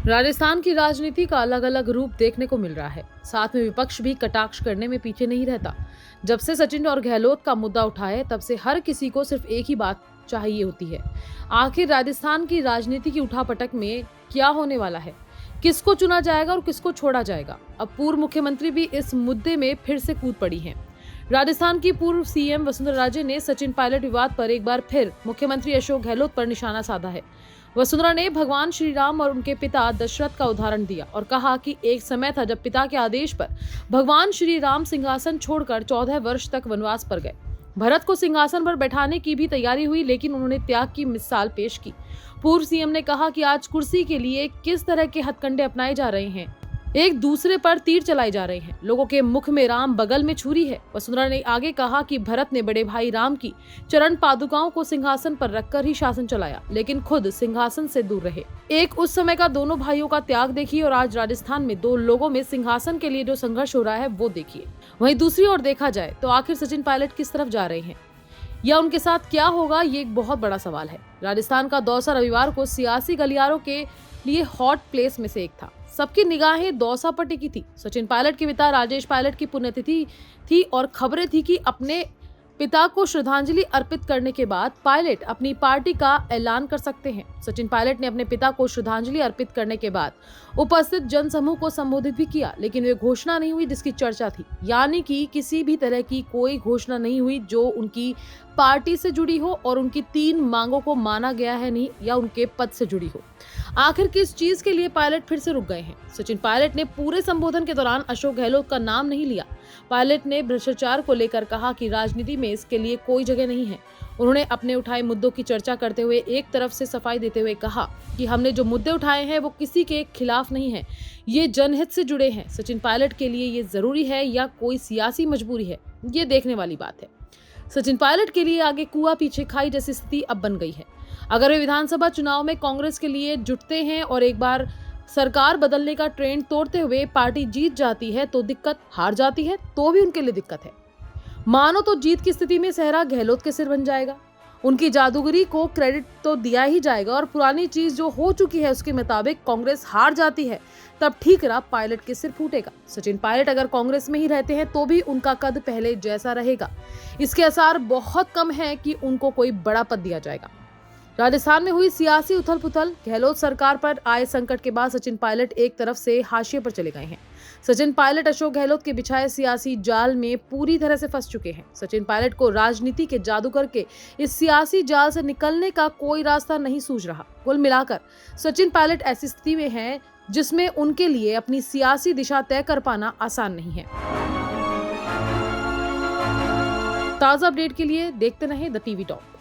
राजस्थान की राजनीति का अलग अलग रूप देखने को मिल रहा है। साथ में विपक्ष भी कटाक्ष करने में पीछे नहीं रहता। जब से सचिन और गहलोत का मुद्दा उठा है, तब से हर किसी को सिर्फ एक ही बात चाहिए होती है। आखिर राजस्थान की राजनीति की उठापटक में क्या होने वाला है, किसको चुना जाएगा और किसको छोड़ा जाएगा। अब पूर्व मुख्यमंत्री भी इस मुद्दे में फिर से कूद पड़ी हैं। राजस्थान की पूर्व सीएम वसुंधरा राजे ने सचिन पायलट विवाद पर एक बार फिर मुख्यमंत्री अशोक गहलोत पर निशाना साधा है। वसुंधरा ने भगवान श्री राम और उनके पिता दशरथ का उदाहरण दिया और कहा कि एक समय था जब पिता के आदेश पर भगवान श्री राम सिंहासन छोड़कर 14 वर्ष तक वनवास पर गए। भरत को सिंहासन पर बैठाने की भी तैयारी हुई, लेकिन उन्होंने त्याग की मिसाल पेश की। पूर्व सीएम ने कहा कि आज कुर्सी के लिए किस तरह के हथकंडे अपनाए जा रहे हैं, एक दूसरे पर तीर चलाए जा रहे हैं। लोगों के मुख में राम, बगल में छुरी है। वसुंधरा ने आगे कहा कि भरत ने बड़े भाई राम की चरण पादुकाओं को सिंहासन पर रखकर ही शासन चलाया, लेकिन खुद सिंहासन से दूर रहे। एक उस समय का दोनों भाइयों का त्याग देखिए और आज राजस्थान में दो लोगों में सिंहासन के लिए जो संघर्ष हो रहा है वो देखिए। वहीं दूसरी ओर देखा जाए तो आखिर सचिन पायलट किस तरफ जा रहे हैं या उनके साथ क्या होगा, ये एक बहुत बड़ा सवाल है। राजस्थान का दौसा रविवार को सियासी गलियारों के लिए हॉट प्लेस में से एक था। सबकी निगाहें दौसा पर टिकी थी। सचिन पायलट के पिता राजेश पायलट की पुण्यतिथि थी और खबरें थी कि अपने पिता को श्रद्धांजलि अर्पित करने के बाद पायलट अपनी पार्टी का ऐलान कर सकते हैं। सचिन पायलट ने अपने पिता को श्रद्धांजलि अर्पित करने के बाद उपस्थित जनसमूह को संबोधित भी किया, लेकिन वे घोषणा नहीं हुई जिसकी चर्चा थी। यानी कि किसी भी तरह की कोई घोषणा नहीं हुई जो उनकी पार्टी से जुड़ी हो और उनकी 3 मांगों को माना गया है नहीं या उनके पद से जुड़ी हो। आखिर किस चीज के लिए पायलट फिर से रुक गए हैं? सचिन पायलट ने पूरे संबोधन के दौरान अशोक गहलोत का नाम नहीं लिया। पायलट ने भ्रष्टाचार को लेकर कहा कि राजनीति में इसके लिए कोई जगह नहीं है। उन्होंने अपने उठाए मुद्दों की चर्चा करते हुए एक तरफ से सफाई देते हुए कहा कि हमने जो मुद्दे उठाए हैं वो किसी के खिलाफ नहीं है, ये जनहित से जुड़े हैं। सचिन पायलट के लिए ये जरूरी है या कोई सियासी मजबूरी है, ये देखने वाली बात है। सचिन पायलट के लिए आगे कुआं पीछे खाई जैसी स्थिति अब बन गई है। अगर वे विधानसभा चुनाव में कांग्रेस के लिए जुटते हैं और एक बार सरकार बदलने का ट्रेंड तोड़ते हुए पार्टी जीत जाती है तो दिक्कत, हार जाती है तो भी उनके लिए दिक्कत है। मानो तो जीत की स्थिति में सेहरा गहलोत के सिर बन जाएगा। उनकी जादूगरी को क्रेडिट तो दिया ही जाएगा और पुरानी चीज जो हो चुकी है उसके मुताबिक कांग्रेस हार जाती है, तब ठीक रहा पायलट के सिर फूटेगा। सचिन पायलट अगर कांग्रेस में ही रहते हैं तो भी उनका कद पहले जैसा रहेगा। इसके आसार बहुत कम है कि उनको कोई बड़ा पद दिया जाएगा। राजस्थान में हुई सियासी उथल पुथल, गहलोत सरकार पर आए संकट के बाद सचिन पायलट एक तरफ से हाशिए पर चले गए हैं। सचिन पायलट अशोक गहलोत के बिछाए सियासी जाल में पूरी तरह से फंस चुके हैं। सचिन पायलट को राजनीति के जादूगर के इस सियासी जाल से निकलने का कोई रास्ता नहीं सूझ रहा। कुल मिलाकर सचिन पायलट ऐसी स्थिति में हैं जिसमें उनके लिए अपनी सियासी दिशा तय कर पाना आसान नहीं है। ताजा अपडेट के लिए देखते रहें द टीवी टॉक।